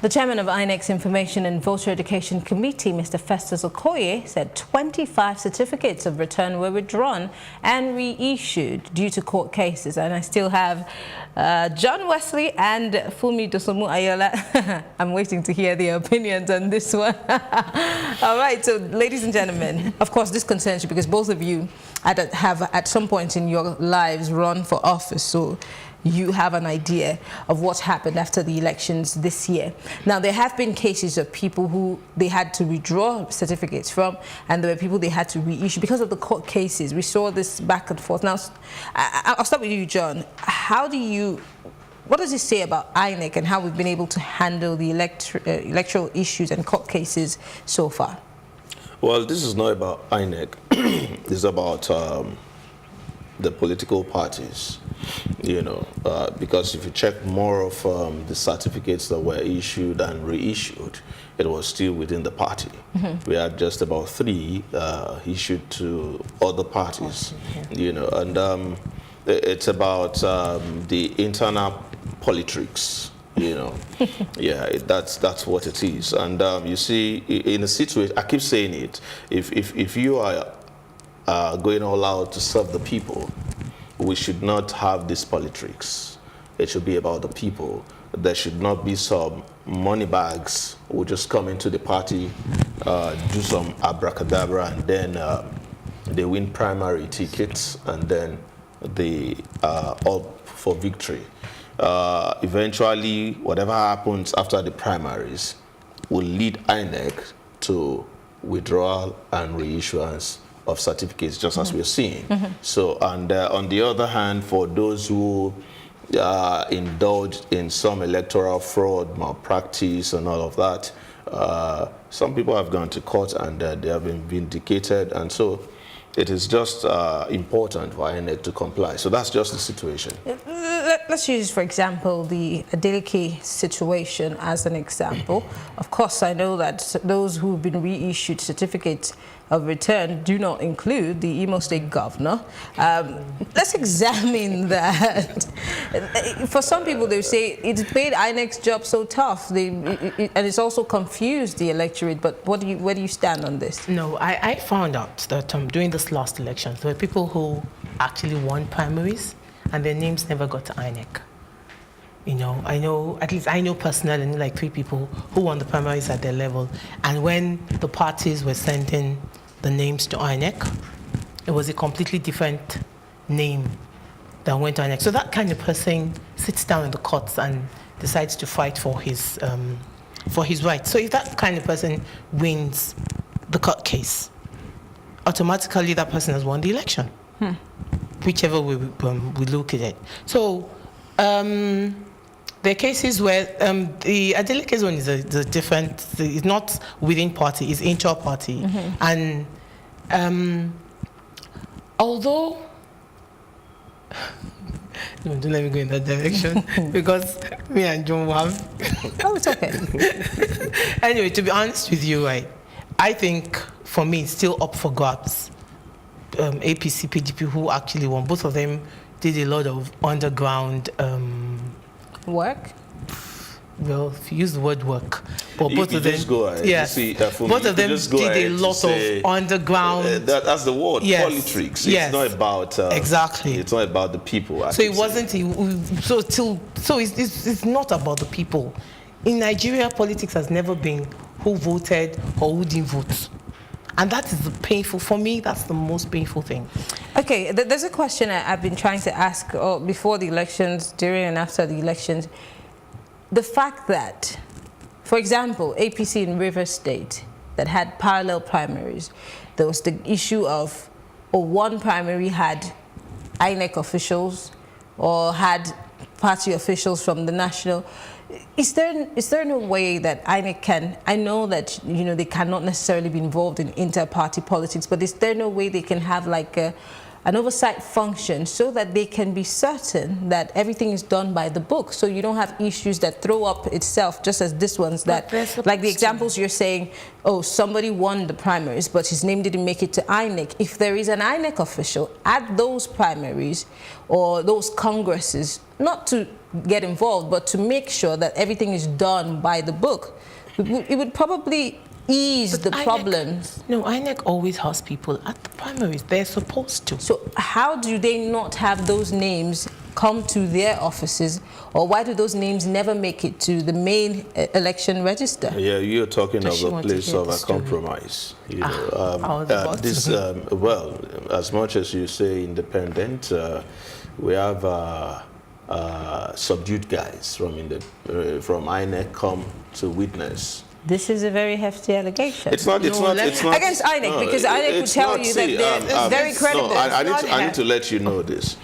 The chairman of INEC's Information and Voter Education Committee, Mr. Festus Okoye, said 25 certificates of return were withdrawn and reissued due to court cases. And I still have John Wesley and Fumi Dosomu Ayola. I'm waiting to hear their opinions on this one. All right, so ladies and gentlemen, of course this concerns you because both of you have at some point in your lives run for office. So you have an idea of what happened after the elections this year. Now, there have been cases of people who they had to withdraw certificates from, and there were people they had to reissue because of the court cases. We saw this back and forth. Now, I'll start with you, John. What does it say about INEC and how we've been able to handle the electoral issues and court cases so far? Well, this is not about INEC. It's about the political parties, because if you check more of the certificates that were issued and reissued, it was still within the party. Mm-hmm. We had just about 3 issued to other parties, and it's about the internal politics, yeah, that's what it is. And you see, in a situation, I keep saying it, if you are going all out to serve the people, we should not have this politics. It should be about the people. There should not be some money bags who just come into the party, do some abracadabra, and then they win primary tickets, and then they are up for victory. Eventually, whatever happens after the primaries will lead INEC to withdrawal and reissuance of certificates, just as we're seeing. Mm-hmm. So, and on the other hand, for those who indulged in some electoral fraud, malpractice, and all of that, some people have gone to court and they have been vindicated, and so it is just important for INEC to comply. So that's just the situation. Let's use, for example, the Adeleke situation as an example. Of course, I know that those who've been reissued certificates of return do not include the Imo State governor. Let's examine that. For some people, they say it's made INEC's job so tough, and it's also confused the electorate. But where do you stand on this? No, I found out that during this last election, there were people who actually won primaries, and their names never got to INEC. At least I know personally, like 3 people who won the primaries at their level. And when the parties were sending the names to INEC, it was a completely different name that went to INEC. So that kind of person sits down in the courts and decides to fight for his rights. So if that kind of person wins the court case, automatically that person has won the election. Whichever we look at it. So there are cases where the Adeleke one is a different, it's not within party, it's inter-party. Mm-hmm. And although, no, don't let me go in that direction because me and John will have. Oh, it's okay. Anyway, to be honest with you, I think for me it's still up for grabs. APC, PDP, who actually won. Both of them did a lot of underground work. Well, if you use the word work, but both of them, yes, both of them did a lot of underground. That's the word. Yes. Politics. Yes. It's not about exactly. It's not about the people. So it wasn't. So it's not about the people. In Nigeria, politics has never been who voted or who didn't vote. And that is the painful, for me, that's the most painful thing. Okay, there's a question I've been trying to ask before the elections, during and after the elections. The fact that, for example, APC in Rivers State that had parallel primaries, there was the issue of one primary had INEC officials or had party officials from the national. Is there no way that INEC can, I know that they cannot necessarily be involved in inter-party politics, but is there no way they can have like an oversight function so that they can be certain that everything is done by the book, so you don't have issues that throw up itself, just as this one's that, like the examples you're saying, oh, somebody won the primaries, but his name didn't make it to INEC. If there is an INEC official at those primaries or those congresses, not to get involved, but to make sure that everything is done by the book. It would probably ease the problems. No, INEC always has people at the primaries. They're supposed to. So how do they not have those names come to their offices, or why do those names never make it to the main election register? Yeah, you're talking of a place of a compromise. You know, well, as much as you say independent, we have subdued guys from INEC come to witness. This is a very hefty allegation. It's not against INEC, because INEC would tell you that they're very credible. No, I need to let you know this.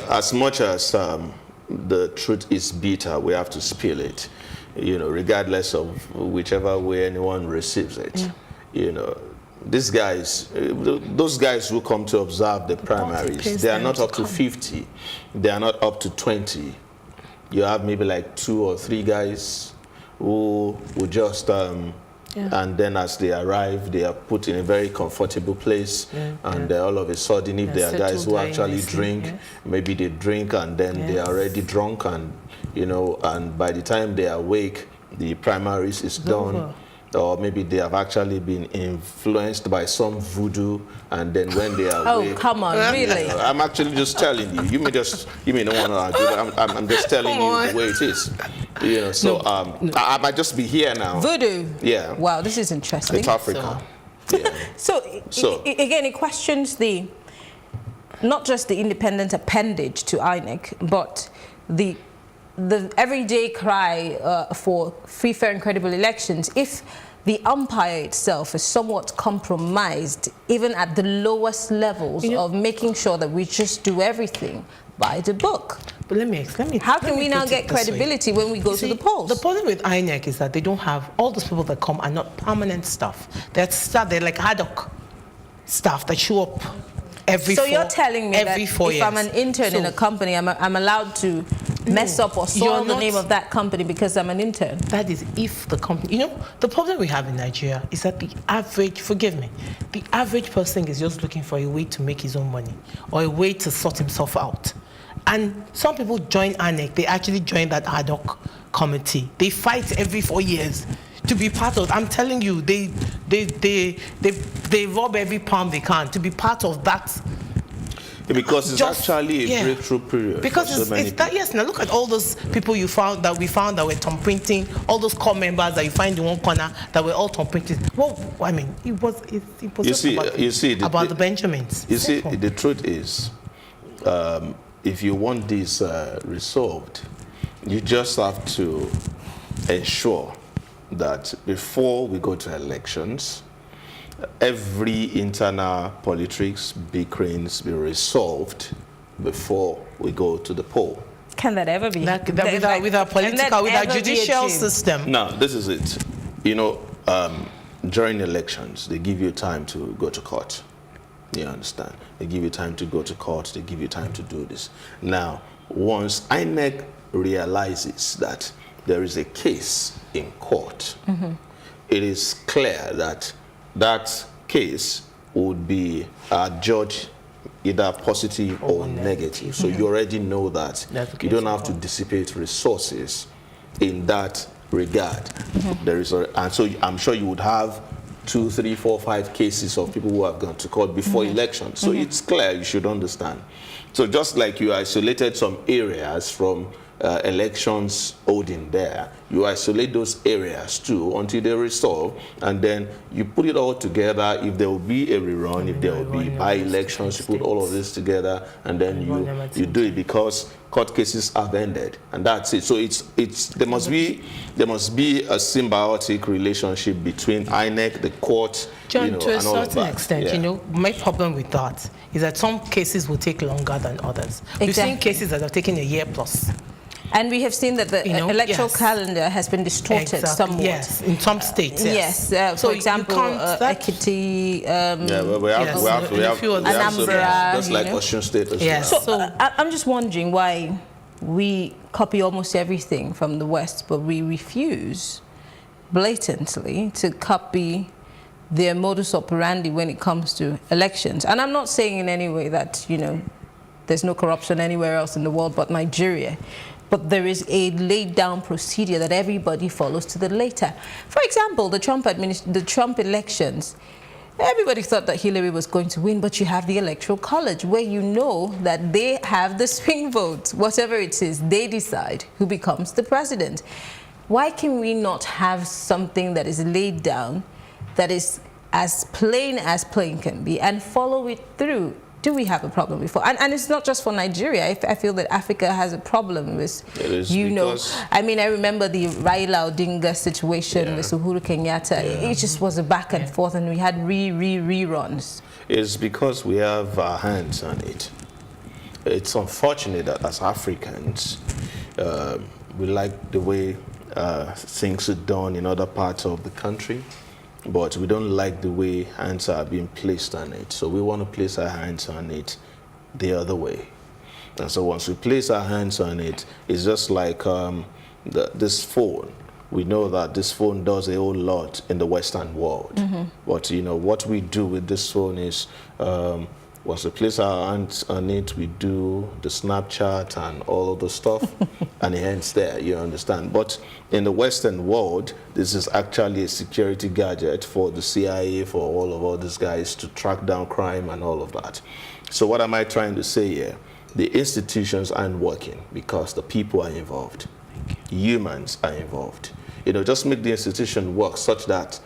As much as the truth is bitter, we have to spill it. You know, regardless of whichever way anyone receives it. Yeah. You know, these guys, those guys who come to observe the primaries, they are not up to 50. They are not up to 20. You have maybe like 2 or 3 guys who would just, and then as they arrive, they are put in a very comfortable place, and all of a sudden, if there are guys who actually drink, maybe they drink and then they are already drunk, and you know, and by the time they awake, the primaries is done. Or maybe they have actually been influenced by some voodoo, and then when they are awake, oh, come on, really? I'm actually just telling you. You may not want to argue, but I'm just telling you the way it is. You know, so I might just be here now. Voodoo. Yeah. Wow, this is interesting. It's Africa. So again, it questions not just the independent appendage to INEC, but the everyday cry for free, fair and credible elections. If the umpire itself is somewhat compromised, even at the lowest levels of making sure that we just do everything by the book. But let me how can we now get credibility when we go to the polls? The problem with INEC is that they don't have, all those people that come are not permanent staff. They're like ad hoc staff that show up So you're telling me that if I'm an intern in a company, I'm allowed to mess up or soil the name of that company because I'm an intern? That is if the company... You know, the problem we have in Nigeria is that the average, forgive me, the average person is just looking for a way to make his own money or a way to sort himself out. And some people join INEC, they actually join that ad hoc committee. They fight every 4 years to be part of. I'm telling you, they rob every pound they can to be part of that. Because it's actually a breakthrough period. Because yes. Now look at all those people we found that were thumb printing, all those core members that you find in one corner that were all thumb printing. Well, I mean, it was about the Benjamins. You see, the truth is, if you want this resolved, you just have to ensure that before we go to elections, every internal politics bickerings be resolved before we go to the poll. Can that ever be? With our judicial system? No, this is it. You know, during elections, they give you time to go to court. You understand? They give you time to go to court. They give you time to do this. Now, once INEC realizes that there is a case in court, it is clear that that case would be judged either positive or negative. So you already know that you don't have to dissipate resources in that regard. There is and so I'm sure you would have 2, 3, 4, 5 cases of people who have gone to court before elections. So it's clear, you should understand. So just like you isolated some areas from elections holding there, you isolate those areas too until they resolve, and then you put it all together. If there will be a rerun, if there will be by-elections, you put all of this together, and then you do it because court cases have ended, and that's it. So there must be a symbiotic relationship between INEC, the court, John, to a certain extent. You know, my problem with that is that some cases will take longer than others. We've seen cases that have taken a year plus. And we have seen that the electoral calendar has been distorted somewhat. Yes, in some states. Yes. So for example, Ekiti, we have Anambra, just like Osun State as well. So I'm just wondering why we copy almost everything from the West, but we refuse blatantly to copy their modus operandi when it comes to elections. And I'm not saying in any way that, you know, there's no corruption anywhere else in the world but Nigeria. But there is a laid down procedure that everybody follows to the letter. For example, the Trump elections, everybody thought that Hillary was going to win, but you have the Electoral College where you know that they have the swing votes. Whatever it is, they decide who becomes the president. Why can we not have something that is laid down, that is as plain can be, and follow it through? Do we have a problem before? And it's not just for Nigeria. I feel that Africa has a problem with, I mean, I remember the Raila Odinga situation with Uhuru Kenyatta. It just was a back and forth, and we had reruns. It's because we have our hands on it. It's unfortunate that as Africans, we like the way things are done in other parts of the country, but we don't like the way hands are being placed on it. So we want to place our hands on it the other way. And so once we place our hands on it, it's just like this phone. We know that this phone does a whole lot in the Western world. But you know, what we do with this phone is, once we place our hands on it, we do the Snapchat and all of the stuff, and it ends there, you understand. But in the Western world, this is actually a security gadget for the CIA, for all these guys to track down crime and all of that. So what am I trying to say here? The institutions aren't working because the people are involved. Humans are involved. You know, just make the institution work such that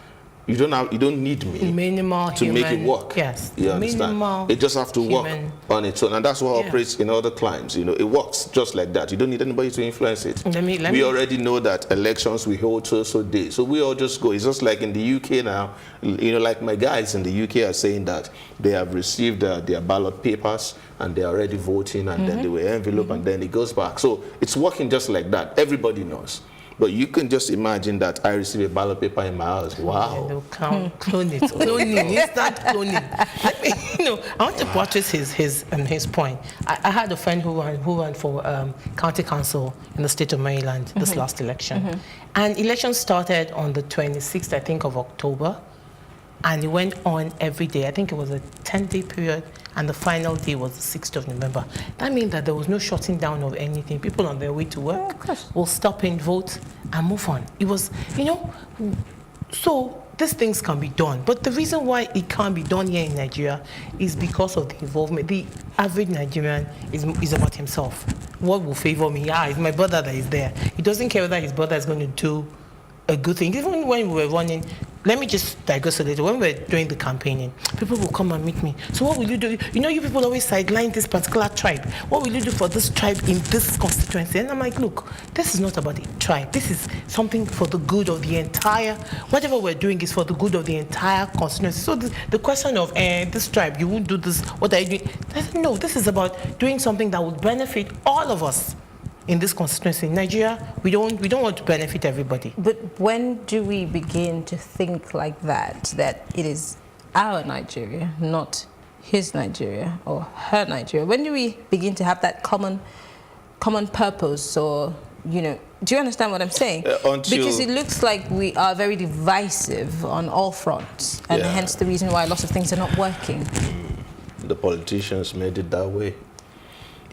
you don't need me to make it work. Yes. You understand? It just have to work on its own, and that's what operates in other climes. You know, it works just like that. You don't need anybody to influence it. We already know that elections we hold so days, so we all just go. It's just like in the UK now. You know, like my guys in the UK are saying that they have received their ballot papers and they're already voting, and then they will envelope, and then it goes back. So it's working just like that. Everybody knows. But you can just imagine that I receive a ballot paper in my house. Wow. Clone it. Cloning. Instant cloning. You know, I want to buttress his point. I had a friend who ran for county council in the state of Maryland this last election. And election started on the 26th, I think, of October. And it went on every day. I think it was a 10-day period. And the final day was the 6th of November. That means that there was no shutting down of anything. People on their way to work will stop and vote and move on. It was, you know, so these things can be done. But the reason why it can't be done here in Nigeria is because of the involvement. The average Nigerian is about himself. What will favor me? It's my brother that is there. He doesn't care whether his brother is going to do a good thing. Even when we were running, let me just digress a little. When we were doing the campaigning, people will come and meet me. So what will you do? You know, you people always sideline this particular tribe. What will you do for this tribe in this constituency? And I'm like, look, this is not about a tribe. This is something for the good of the entire, whatever we're doing is for the good of the entire constituency. So the question of this tribe, you won't do this, what are you doing? I said, no, this is about doing something that would benefit all of us. In this constituency, in Nigeria, we don't want to benefit everybody. But when do we begin to think like that it is our Nigeria, not his Nigeria or her Nigeria? When do we begin to have that common purpose, or, you know, do you understand what I'm saying? Because it looks like we are very divisive on all fronts, and hence the reason why lots of things are not working. The politicians made it that way.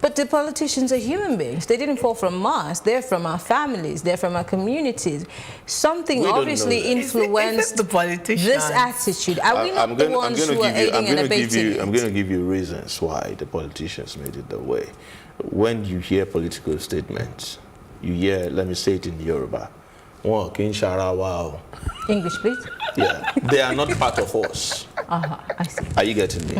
But the politicians are human beings. They didn't fall from Mars. They're from our families. They're from our communities. Something obviously influenced the politicians. This attitude. Are we not the ones who are aiding and abetting it? I'm going to give you reasons why the politicians made it that way. When you hear political statements, you hear, let me say it in Yoruba, English, please. Yeah, they are not part of us. I see. Are you getting me?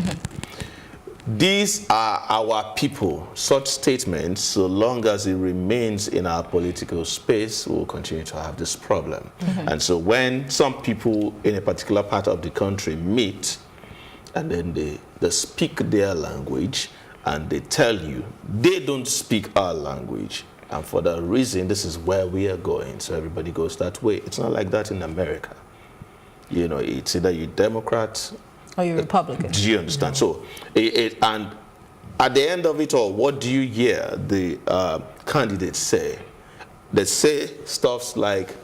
These are our people. Such statements, so long as it remains in our political space, we'll continue to have this problem. And so when some people in a particular part of the country meet, and then they speak their language, and they tell you they don't speak our language, and for that reason, this is where we are going, so everybody goes that way. It's not like that in America. You know, it's either you're Democrat, or you're Republican. Do you understand? No. So, and at the end of it all, what do you hear the candidates say? They say stuff like,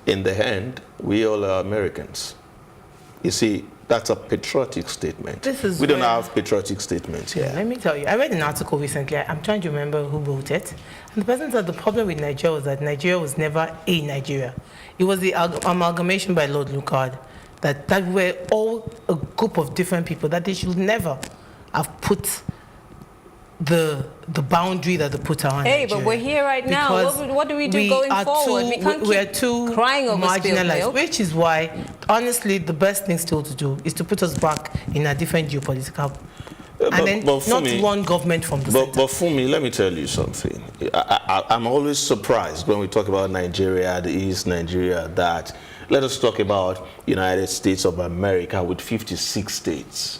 in the end, we all are Americans. You see, That's a patriotic statement. We don't have patriotic statements here. Let me tell you, I read an article recently. I'm trying to remember who wrote it. And the person said the problem with Nigeria was that Nigeria was never a Nigeria. It was the amalgamation by Lord Lucard that we're all a group of different people, that they should never have put the boundary that they put around Nigeria. But we're here right now. What do we do going forward? We're too crying over marginalized, which is why, honestly, the best thing still to do is to put us back in a different geopolitical, and then not one government from the center. But for me, let me tell you something. I'm always surprised when we talk about Nigeria, the East Nigeria, that let us talk about United States of America with 56 states.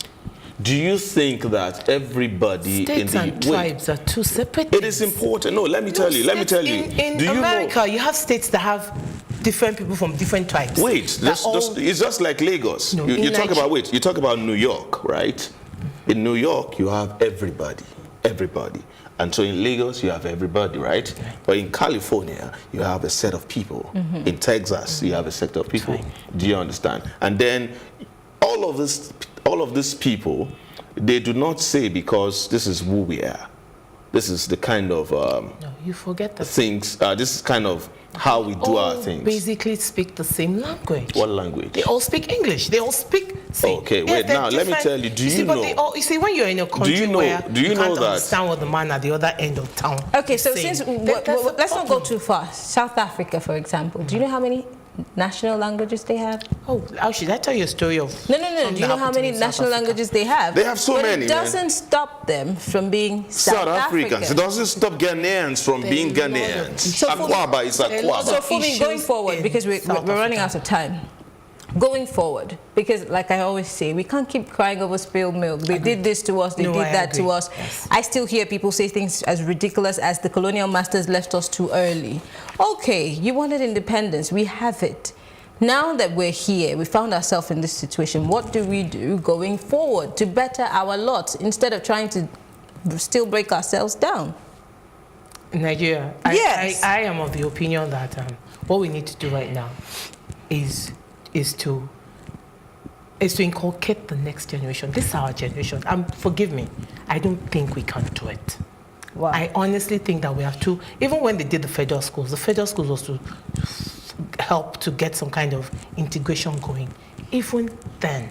Do you think that everybody states and tribes are two separate things? It is important. No, let me tell you. In America, you have states that have different people from different tribes. Wait, it's just like Lagos. No, you talk about New York, right? In New York, you have everybody. And so in Lagos, you have everybody, right? But in California, you have a set of people. In Texas, you have a set of people. Do you understand? And then all of these people, they do not say because this is who we are. This is the kind of no, you forget the things. This is kind of how we do our things. Basically, speak the same language. What language? They all speak English. They all speak. Okay, wait. Now let me tell you. Do you know? You see, when you're in a country where you can't that? Understand what the man at the other end of town. Okay, so saying, since let's not go too far. South Africa, for example. Do you know how many national languages they have? Oh, should I tell you a story of... No. Do you know how many national languages they have? They have so many, it doesn't stop them from being South Africans. It doesn't stop Ghanaians from being Ghanaians. So for me, going forward, because we're running out of time. Going forward, because like I always say, we can't keep crying over spilled milk. They did this to us, they did that to us. Yes. I still hear people say things as ridiculous as the colonial masters left us too early. Okay, you wanted independence, we have it. Now that we're here, we found ourselves in this situation, what do we do going forward to better our lot instead of trying to still break ourselves down? Nigeria, yes. I am of the opinion that what we need to do right now is to inculcate the next generation. This is our generation. Forgive me, I don't think we can do it. Wow. I honestly think that we have to, even when they did the federal schools was to help to get some kind of integration going. Even then,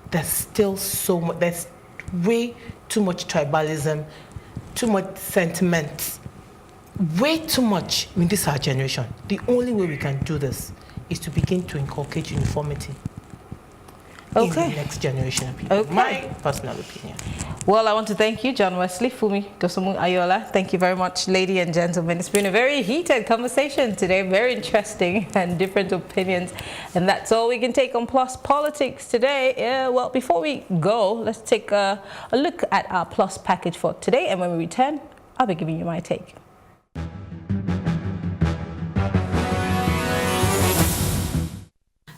there's still so much, there's way too much tribalism, too much sentiment, way too much. I mean, this is our generation. The only way we can do this is to begin to inculcate uniformity in the next generation of people. Okay. My personal opinion. Well, I want to thank you, John Wesley, Fumi Dosumu Ayola. Thank you very much, ladies and gentlemen. It's been a very heated conversation today, very interesting and different opinions. And that's all we can take on Plus Politics today. Well, before we go, let's take a look at our Plus package for today. And when we return, I'll be giving you my take.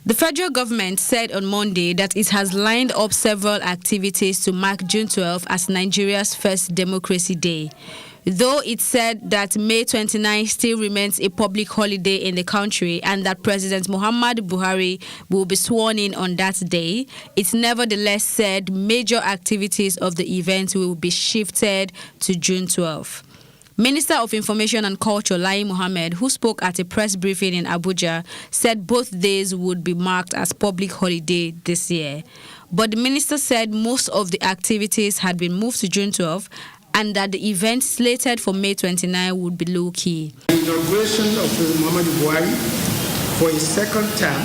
The federal government said on Monday that it has lined up several activities to mark June 12 as Nigeria's first Democracy Day. Though it said that May 29 still remains a public holiday in the country and that President Muhammadu Buhari will be sworn in on that day, it nevertheless said major activities of the event will be shifted to June 12. Minister of Information and Culture, Lai Mohammed, who spoke at a press briefing in Abuja, said both days would be marked as public holiday this year. But the minister said most of the activities had been moved to June 12 and that the event slated for May 29 would be low-key. The inauguration of President Muhammadu Buhari for his second term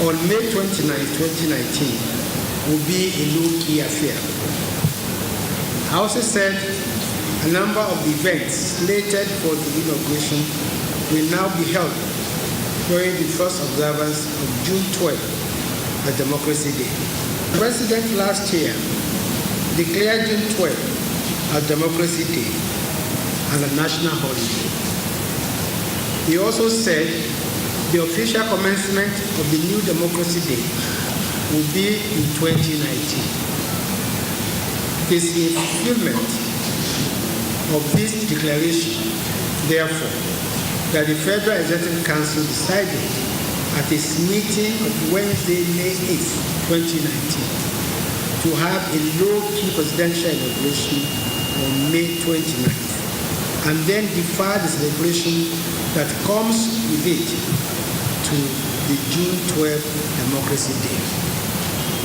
on May 29, 2019 will be a low-key affair. I also said a number of events slated for the inauguration will now be held during the first observance of June 12, the Democracy Day. The President last year declared June 12 as Democracy Day and a national holiday. He also said the official commencement of the new Democracy Day will be in 2019. This is fulfillment of this declaration, therefore, that the Federal Executive Council decided at its meeting of Wednesday, May 8th, 2019, to have a low-key presidential inauguration on May 29th, and then defer the celebration that comes with it to the June 12th Democracy Day.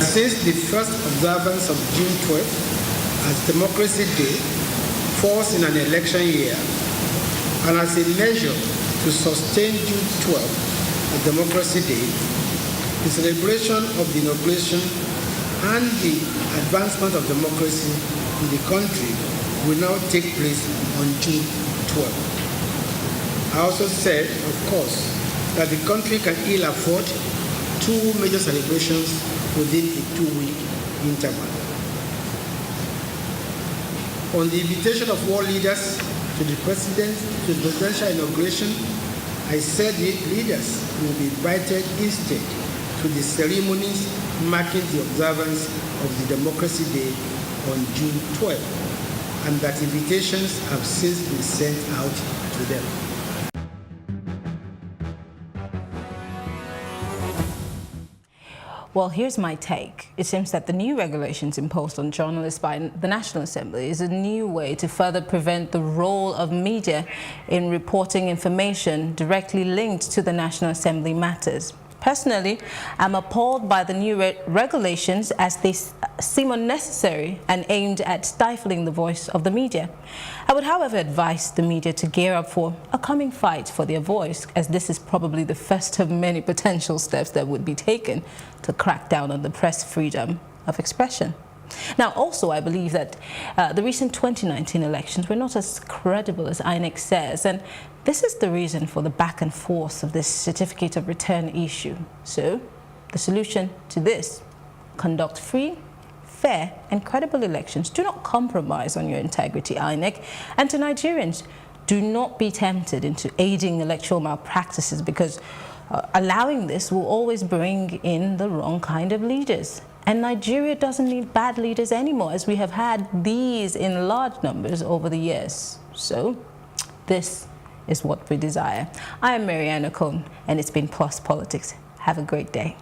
Since the first observance of June 12th as Democracy Day falls in an election year, and as a measure to sustain June 12th as Democracy Day, the celebration of the inauguration and the advancement of democracy in the country will now take place on June 12th. I also said, of course, that the country can ill afford two major celebrations within a 2-week interval. On the invitation of world leaders to the presidential inauguration, I said the leaders will be invited instead to the ceremonies marking the observance of the Democracy Day on June 12th, and that invitations have since been sent out to them. Well, here's my take. It seems that the new regulations imposed on journalists by the National Assembly is a new way to further prevent the role of media in reporting information directly linked to the National Assembly matters. Personally, I'm appalled by the new regulations as they seem unnecessary and aimed at stifling the voice of the media. I would, however, advise the media to gear up for a coming fight for their voice, as this is probably the first of many potential steps that would be taken to crack down on the press freedom of expression. Now, also, I believe that the recent 2019 elections were not as credible as INEC says, and this is the reason for the back and forth of this certificate of return issue. So, the solution to this: conduct free, fair and credible elections. Do not compromise on your integrity, INEC. And to Nigerians, do not be tempted into aiding electoral malpractices, because allowing this will always bring in the wrong kind of leaders. And Nigeria doesn't need bad leaders anymore, as we have had these in large numbers over the years. So, this is what we desire. I am Mariana Cohn, and it's been Plus Politics. Have a great day.